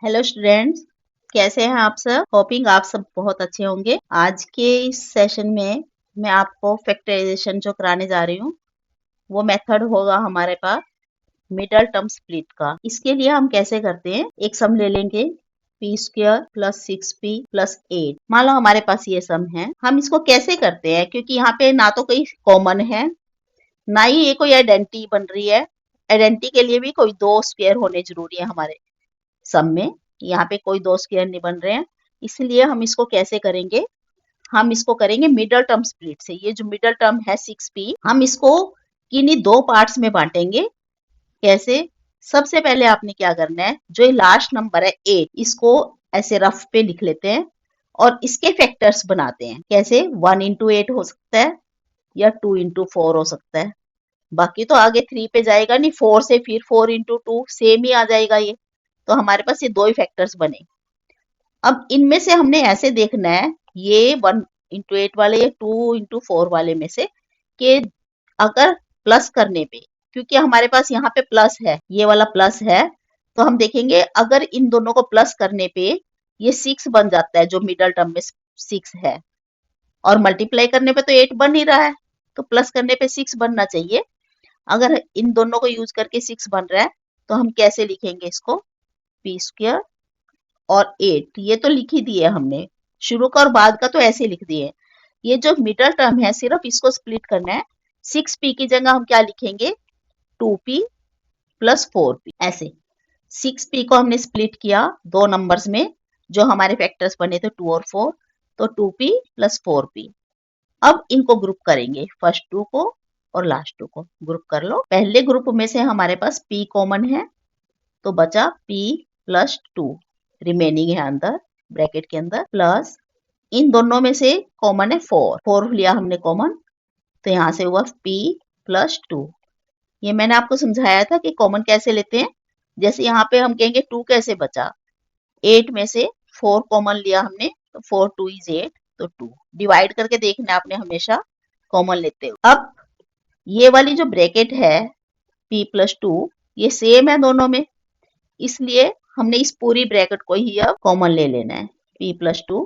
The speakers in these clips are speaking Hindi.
हेलो स्टूडेंट्स, कैसे हैं आप सब? होपिंग आप सब बहुत अच्छे होंगे। आज के इस सेशन में मैं आपको फैक्टराइजेशन जो कराने जा रही हूँ वो मेथड होगा हमारे पास मिडल टर्म स्प्लिट का। इसके लिए हम कैसे करते हैं, एक सम ले लेंगे p square plus 6p plus 8। मान लो हमारे पास ये सम है। हम इसको कैसे करते हैं, क्योंकि यहाँ पे ना तो कोई कॉमन है ना ही ये कोई आइडेंटिटी बन रही है। आइडेंटिटी के लिए भी कोई दो स्क्वायर होने जरूरी है हमारे सम में। यहाँ पे कोई दो स्क्वायर नहीं बन रहे हैं, इसलिए हम इसको कैसे करेंगे, हम इसको करेंगे मिडल टर्म स्प्लिट से। ये जो मिडल टर्म है 6p, हम इसको किन्हीं दो पार्ट्स में बांटेंगे। कैसे? सबसे पहले आपने क्या करना है, जो ये लास्ट नंबर है 8, इसको ऐसे रफ पे लिख लेते हैं और इसके फैक्टर्स बनाते हैं। कैसे? 1 इंटू 8 हो सकता है या 2 इंटू 4 हो सकता है। बाकी तो आगे 3 पे जाएगा नहीं, 4 से फिर 4 इंटू 2 सेम ही आ जाएगा ये। तो हमारे पास ये दो ही फैक्टर्स बने। अब इनमें से हमने ऐसे देखना है, ये 1 इंटू 8 वाले या 2 इंटू 4 वाले में से, कि अगर प्लस करने पे, क्योंकि हमारे पास यहाँ पे प्लस है, ये वाला प्लस है, तो हम देखेंगे अगर इन दोनों को प्लस करने पे ये 6 बन जाता है, जो मिडल टर्म में 6 है, और मल्टीप्लाई करने पे तो 8 बन ही रहा है, तो प्लस करने पे 6 बनना चाहिए। अगर इन दोनों को यूज करके 6 बन रहा है तो हम कैसे लिखेंगे इसको, p स्क्वायर और 8, ये तो लिख ही दिए हमने। शुरू का और बाद का तो ऐसे लिख दिए। ये जो मिडल टर्म है सिर्फ इसको स्प्लिट करना है। 6p की जगह हम क्या लिखेंगे, 2p प्लस 4p। ऐसे 6p को हमने स्प्लिट किया दो नंबर्स में, जो हमारे फैक्टर्स बने थे 2 और 4, तो 2p प्लस 4p। अब इनको ग्रुप करेंगे, फर्स्ट 2 को और लास्ट 2 को ग्रुप कर लो। पहले ग्रुप में से हमारे पास p कॉमन है, तो बचा p प्लस 2, रिमेनिंग है अंदर ब्रैकेट के अंदर, प्लस इन दोनों में से कॉमन है 4 लिया हमने कॉमन, तो यहाँ से हुआ p प्लस 2। ये मैंने आपको समझाया था कि कॉमन कैसे लेते हैं। जैसे यहाँ पे हम कहेंगे 2 कैसे बचा, 8 में से 4 कॉमन लिया हमने, तो 4 2 इज 8, तो 2 डिवाइड करके देखना आपने हमेशा कॉमन लेते हुए। अब ये वाली जो ब्रैकेट है p प्लस 2, ये सेम है दोनों में, इसलिए हमने इस पूरी ब्रैकेट को ही अब कॉमन ले लेना है। p प्लस 2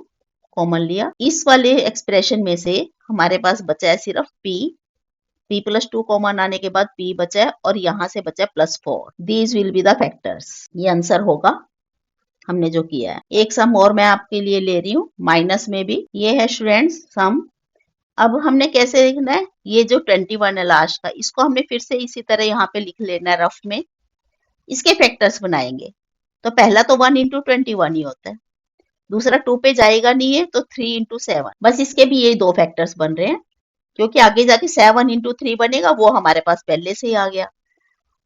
कॉमन लिया। इस वाले एक्सप्रेशन में से हमारे पास बचा है सिर्फ p प्लस 2 कॉमन आने के बाद p बचा है, और यहाँ से बचा है plus 4। These will be the factors. ये आंसर होगा हमने जो किया है। एक सम और मैं आपके लिए ले रही हूँ माइनस में भी। ये है स्टूडेंट्स सम। अब हमने कैसे लिखना है, ये जो 21 है लास्ट का, इसको हमने फिर से इसी तरह यहाँ पे लिख लेना है रफ में। इसके फैक्टर्स बनाएंगे, तो पहला तो 1 इंटू 21 ही होता है, दूसरा 2 पे जाएगा नहीं है, तो 3 इंटू 7। बस इसके भी ये दो फैक्टर्स बन रहे हैं, क्योंकि आगे जाके 7 इंटू 3 बनेगा, वो हमारे पास पहले से ही आ गया।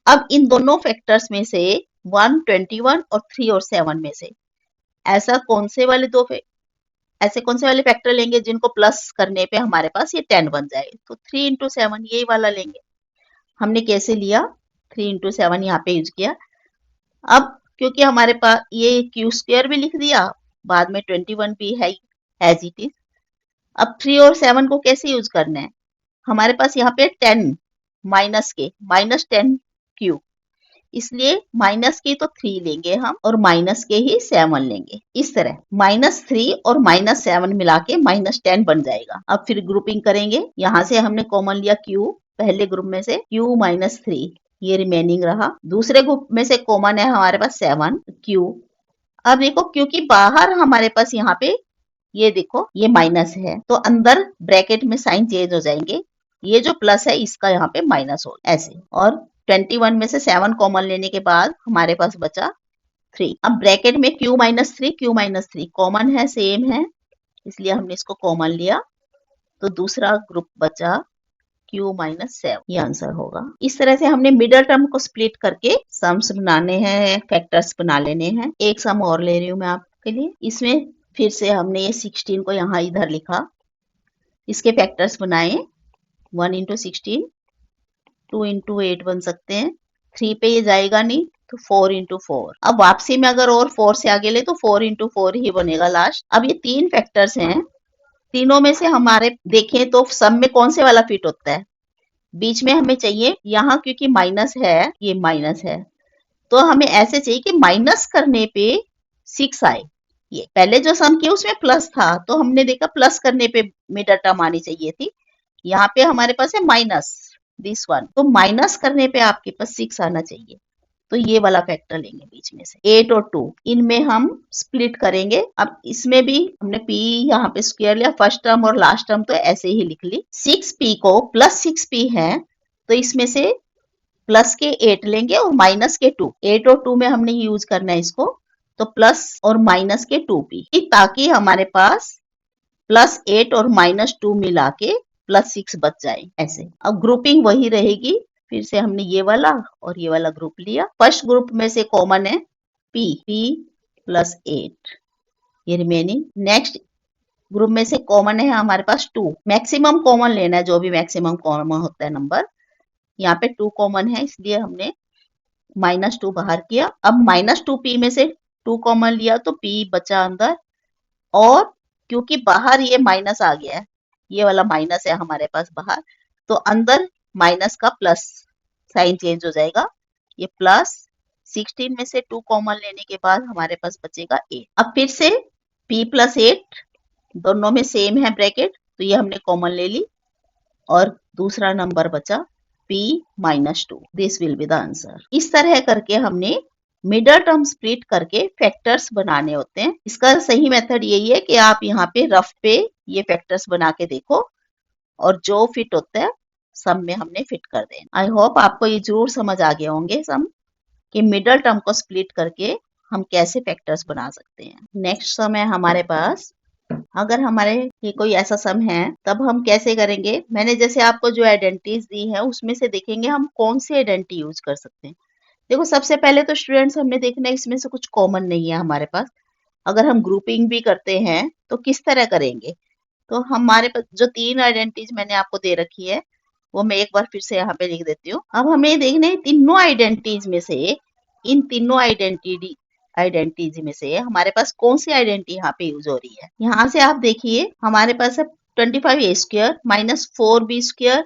अब इन दोनों फैक्टर्स में से 1, 21 और 3 और 7 में से ऐसा कौन से वाले ऐसे कौन से वाले फैक्टर लेंगे जिनको प्लस करने पे हमारे पास ये 10 बन जाए, तो 3 इंटू 7 यही वाला लेंगे। हमने कैसे लिया, 3 इंटू 7 यहाँ पे यूज किया। अब क्योंकि हमारे पास ये क्यू स्क्वायर भी लिख दिया, बाद में 21 भी है एज इट इज। अब 3 और 7 को कैसे यूज करना है, हमारे पास यहाँ पे 10 -10 क्यू, इसलिए माइनस के तो 3 लेंगे हम और माइनस के ही 7 लेंगे। इस तरह -3 और -7 मिला के -10 बन जाएगा। अब फिर ग्रुपिंग करेंगे, यहाँ से हमने कॉमन लिया q, पहले ग्रुप में से q -3, ये रिमेनिंग रहा। दूसरे ग्रुप में से कॉमन है हमारे पास 7 q। अब देखो, क्योंकि बाहर हमारे पास यहाँ पे ये देखो ये माइनस है, तो अंदर ब्रैकेट में साइन चेंज हो जाएंगे, ये जो प्लस है इसका यहाँ पे माइनस हो ऐसे। और 21 में से 7 कॉमन लेने के बाद हमारे पास बचा 3। अब ब्रैकेट में q -3 कॉमन है, सेम है, इसलिए हमने इसको कॉमन लिया, तो दूसरा ग्रुप बचा q -7। ये आंसर होगा। इस तरह से हमने मिडल टर्म को स्प्लिट करके सम्स बनाने हैं, फैक्टर्स बना लेने हैं। एक सम और ले रही हूँ मैं आपके लिए। इसमें फिर से हमने ये 16 को यहाँ इधर लिखा, इसके फैक्टर्स बनाए, 1 इंटू 16, 2 इंटू 8 बन सकते हैं, 3 पे ये जाएगा नहीं, तो 4 इंटू 4। अब वापसी में अगर और 4 से आगे ले तो 4 इंटू 4 ही बनेगा लास्ट। अब ये 3 फैक्टर्स हैं, तीनों में से हमारे देखें तो सब में कौन से वाला फिट होता है, बीच में हमें चाहिए, यहाँ क्योंकि माइनस है, ये माइनस है, तो हमें ऐसे चाहिए कि माइनस करने पे 6 आए। ये पहले जो सम किया उसमें प्लस था, तो हमने देखा प्लस करने पे मिडल टर्म आनी चाहिए थी। यहाँ पे हमारे पास है माइनस दिस वन, तो माइनस करने पे आपके पास 6 आना चाहिए। तो ये वाला फैक्टर लेंगे बीच में से 8 और 2, इनमें हम स्प्लिट करेंगे। अब इसमें भी हमने p यहाँ पे स्क्वायर लिया, फर्स्ट टर्म और लास्ट टर्म तो ऐसे ही लिख ली। 6p को प्लस 6p है, तो इसमें से प्लस के 8 लेंगे और माइनस के 2, 8 और 2 में हमने यूज करना है इसको, तो प्लस और माइनस के 2p, ताकि हमारे पास प्लस 8 और माइनस 2 मिला के प्लस 6 बच जाए ऐसे। अब ग्रुपिंग वही रहेगी, फिर से हमने ये वाला और ये वाला ग्रुप लिया। फर्स्ट ग्रुप में से कॉमन है p प्लस 8, ये रिमेनिंग। नेक्स्ट ग्रुप में से कॉमन है हमारे पास 2, मैक्सिमम कॉमन लेना है, जो भी मैक्सिमम कॉमन होता है नंबर। यहाँ पे 2 कॉमन है, इसलिए हमने -2 बाहर किया। अब -2p में से 2 कॉमन लिया तो p बचा अंदर, और क्योंकि बाहर ये माइनस आ गया है, ये वाला माइनस है हमारे पास बाहर, तो अंदर माइनस का प्लस साइन चेंज हो जाएगा, ये प्लस 16 में से 2 कॉमन लेने के बाद हमारे पास बचेगा 8। अब फिर से p प्लस 8 दोनों में सेम है ब्रैकेट, तो ये हमने कॉमन ले ली, और दूसरा नंबर बचा p -2, this will be the answer. इस तरह करके हमने मिडल टर्म स्प्लिट करके फैक्टर्स बनाने होते हैं। इसका सही मेथड यही है कि आप यहाँ पे रफ पे ये फैक्टर्स बना के देखो, और जो फिट होता है सम में हमने फिट कर देना। आई होप आपको ये जरूर समझ आ गए होंगे सम कि मिडल टर्म को स्प्लिट करके हम कैसे फैक्टर्स बना सकते हैं। नेक्स्ट सम है हमारे पास, अगर हमारे ये कोई ऐसा सम है तब हम कैसे करेंगे। मैंने जैसे आपको जो आइडेंटिटीज दी है उसमें से देखेंगे हम कौन सी आइडेंटिटी यूज कर सकते हैं। देखो सबसे पहले तो स्टूडेंट्स हमने देखना है इसमें से कुछ कॉमन नहीं है हमारे पास। अगर हम ग्रुपिंग भी करते हैं तो किस तरह करेंगे, तो हमारे पास जो 3 आइडेंटिटीज मैंने आपको दे रखी है वो मैं एक बार फिर से यहाँ पे लिख देती हूँ। अब हमें देखना है तीनों आइडेंटिटीज में से, इन तीनों आइडेंटिटीज में से हमारे पास कौन सी आइडेंटिटी यहाँ पे यूज हो रही है। यहाँ से आप देखिए हमारे पास है 25a square minus 4b square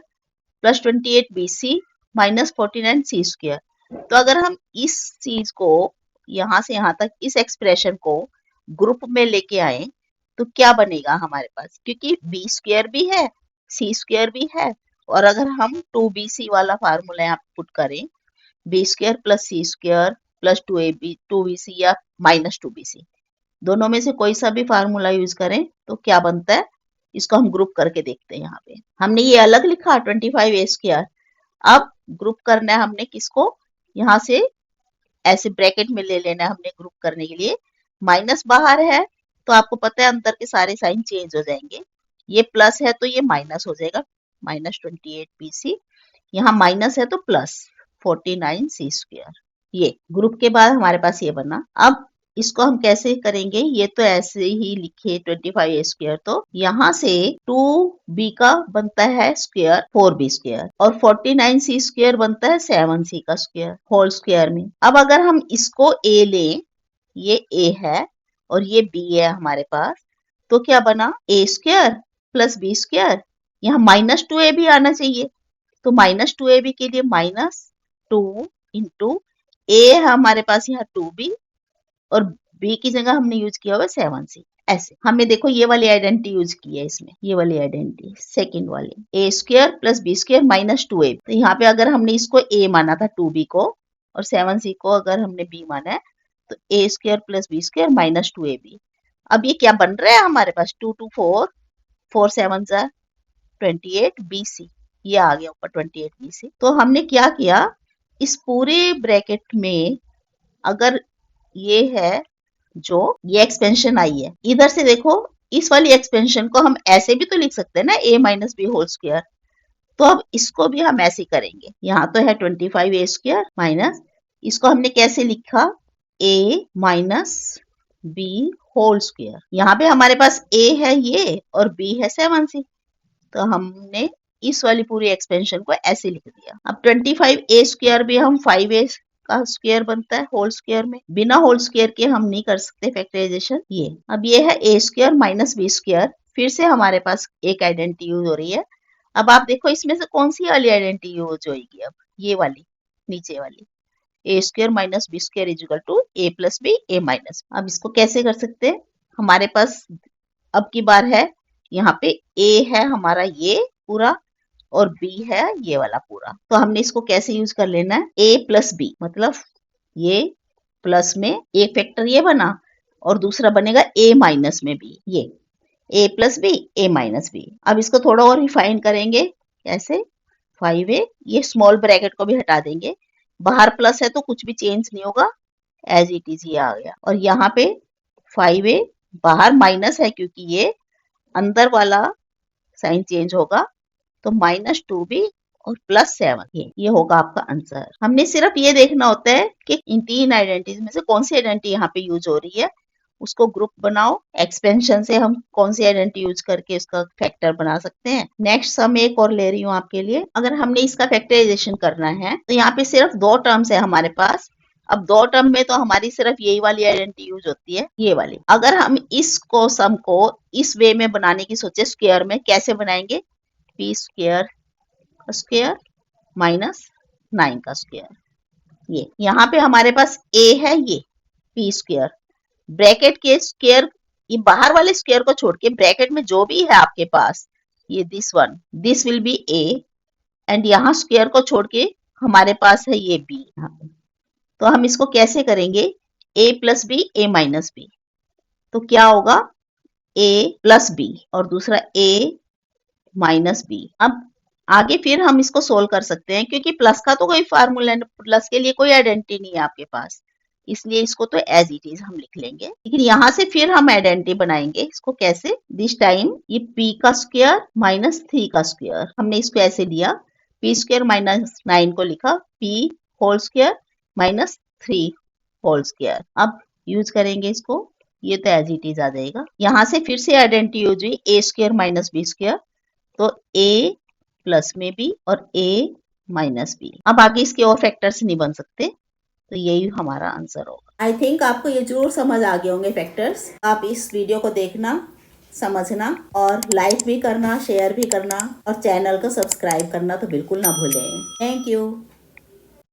plus 28bc minus 49c square. तो अगर हम इस चीज को यहाँ से यहाँ तक इस एक्सप्रेशन को ग्रुप में लेके आए तो क्या बनेगा हमारे पास, क्योंकि b स्क्वायर भी है c स्क्वायर भी है, और अगर हम 2bc वाला फार्मूला यहाँ पुट करें, b square plus c square plus 2bc या माइनस 2bc, दोनों में से कोई सा भी फार्मूला यूज करें तो क्या बनता है, इसको हम ग्रुप करके देखते हैं। यहाँ पे हमने ये अलग लिखा 25a स्क्वायर, अब ग्रुप करना है हमने किसको, यहाँ से ऐसे ब्रैकेट में ले लेना है हमने ग्रुप करने के लिए। माइनस बाहर है तो आपको पता है अंदर के सारे साइन चेंज हो जाएंगे, ये प्लस है तो ये माइनस हो जाएगा, माइनस 28bc, यहाँ माइनस है तो प्लस 49c स्क्वायर। ये ग्रुप के बाद हमारे पास ये बना। अब इसको हम कैसे करेंगे, ये तो ऐसे ही लिखे 25a स्क्वायर, तो यहाँ से 2b का बनता है स्क्वायर 4b स्क्वायर, और 49c स्क्वायर बनता है 7c का स्क्वायर होल स्क्वायर में। अब अगर हम इसको a लें, ये a है और ये b है हमारे पास, तो क्या बना a square plus b square, यहाँ माइनस 2a भी आना चाहिए, तो माइनस 2ab के लिए -2 इंटू a है हमारे पास यहाँ 2b, और b की जगह हमने यूज किया हुआ 7c। ऐसे हमें देखो ये वाली आइडेंटिटी यूज की है इसमें, ये वाली आइडेंटिटी सेकंड वाली, a square plus b square minus 2a। तो यहाँ पे अगर हमने इसको a माना था 2b को, और 7c को अगर हमने b माना है, तो a square plus b square minus 2ab। अब ये क्या बन रहा है हमारे पास 2 2 4 4 7 28bc, ये आ गया ऊपर 28bc। तो हमने क्या किया, इस पूरे ब्रैकेट में अगर ये है जो ये एक्सपेंशन आई है, इधर से देखो इस वाली एक्सपेंशन को हम ऐसे भी तो लिख सकते हैं ना, a minus b whole square, तो अब इसको भी हम ऐसे करेंगे। यहाँ तो है 25a स्क्वायर माइनस, इसको हमने कैसे लिखा, a minus b whole square. यहाँ पे हमारे पास a है ये और b है 7c, तो हमने इस वाली पूरी एक्सपेंशन को ऐसे लिख दिया। अब 25a स्क्वायर भी हम 5a का स्क्वायर बनता है होल स्क्वायर में, बिना होल स्क्वायर के हम नहीं कर सकते फैक्टराइजेशन। ये अब ये है a square minus b square, फिर से हमारे पास एक आइडेंटिटी यूज हो रही है। अब आप देखो इसमें से कौन सी वाली आइडेंटिटी यूज होगी, अब ये वाली नीचे वाली, A square minus B square is equal to A plus B A minus. अब इसको कैसे कर सकते हैं? हमारे पास अब की बार है यहाँ पे ए है हमारा ये पूरा और बी है ये वाला पूरा, तो हमने इसको कैसे यूज कर लेना है? ए प्लस बी, मतलब ये प्लस में एक फैक्टर ये बना और दूसरा बनेगा ए माइनस में बी, ये ए प्लस बी ए माइनस बी। अब इसको थोड़ा और रिफाइन करेंगे, कैसे? 5a, ये स्मॉल ब्रैकेट को भी हटा देंगे, बाहर प्लस है तो कुछ भी चेंज नहीं होगा, एज इट इज ये आ गया। और यहाँ पे 5a बाहर माइनस है क्योंकि ये अंदर वाला साइन चेंज होगा, तो -2b और +7, ये होगा आपका आंसर। हमने सिर्फ ये देखना होता है कि इन तीन आइडेंटिटीज में से कौन सी आइडेंटिटी यहाँ पे यूज हो रही है, उसको ग्रुप बनाओ। एक्सपेंशन से हम कौन सी आइडेंटिटी यूज करके उसका फैक्टर बना सकते हैं। नेक्स्ट सम एक और ले रही हूँ आपके लिए। अगर हमने इसका फैक्टराइजेशन करना है तो यहाँ पे सिर्फ 2 टर्म्स है हमारे पास। अब 2 टर्म में तो हमारी सिर्फ यही वाली आइडेंटिटी यूज होती है, ये वाली। अगर हम इसको सम को इस वे में बनाने की सोचे, स्क्वायर में, कैसे बनाएंगे? p स्क्वायर का स्क्वायर माइनस 9 का स्क्वायर। ये यहाँ पे हमारे पास a है, ये p स्क्वायर, ब्रैकेट के स्क्वायर, ये बाहर वाले स्क्वायर को छोड़ के ब्रैकेट में जो भी है आपके पास, ये this one, this will be a, and यहाँ स्क्वायर को छोड़ के हमारे पास है ये b। तो हम इसको कैसे करेंगे? a plus B A minus b, तो क्या होगा? a प्लस बी और दूसरा a माइनस बी। अब आगे फिर हम इसको सोल्व कर सकते हैं क्योंकि प्लस का तो कोई फार्मूला, प्लस के लिए कोई आइडेंटिटी नहीं है आपके पास, इसलिए इसको तो एज इट इज हम लिख लेंगे। लेकिन यहाँ से फिर हम आइडेंटिटी बनाएंगे। इसको कैसे? दिस टाइम ये p का स्क्वायर माइनस 3 का स्क्वायर, हमने इसको ऐसे लिया, p स्क्वायर माइनस 9 को लिखा p whole square minus 3 whole square. अब यूज करेंगे इसको, ये तो एज इट इज आ जाएगा। यहाँ से फिर से आइडेंटिटी यूज हुई, ए स्क्वायर माइनस बी स्क्वायर, तो a प्लस में बी और a माइनस बी। अब आगे इसके और फैक्टर्स नहीं बन सकते, तो यही हमारा आंसर होगा। आई थिंक आपको ये जरूर समझ आ गए होंगे फैक्टर्स। आप इस वीडियो को देखना, समझना और लाइक भी करना, शेयर भी करना और चैनल को सब्सक्राइब करना तो बिल्कुल ना भूलें। Thank you.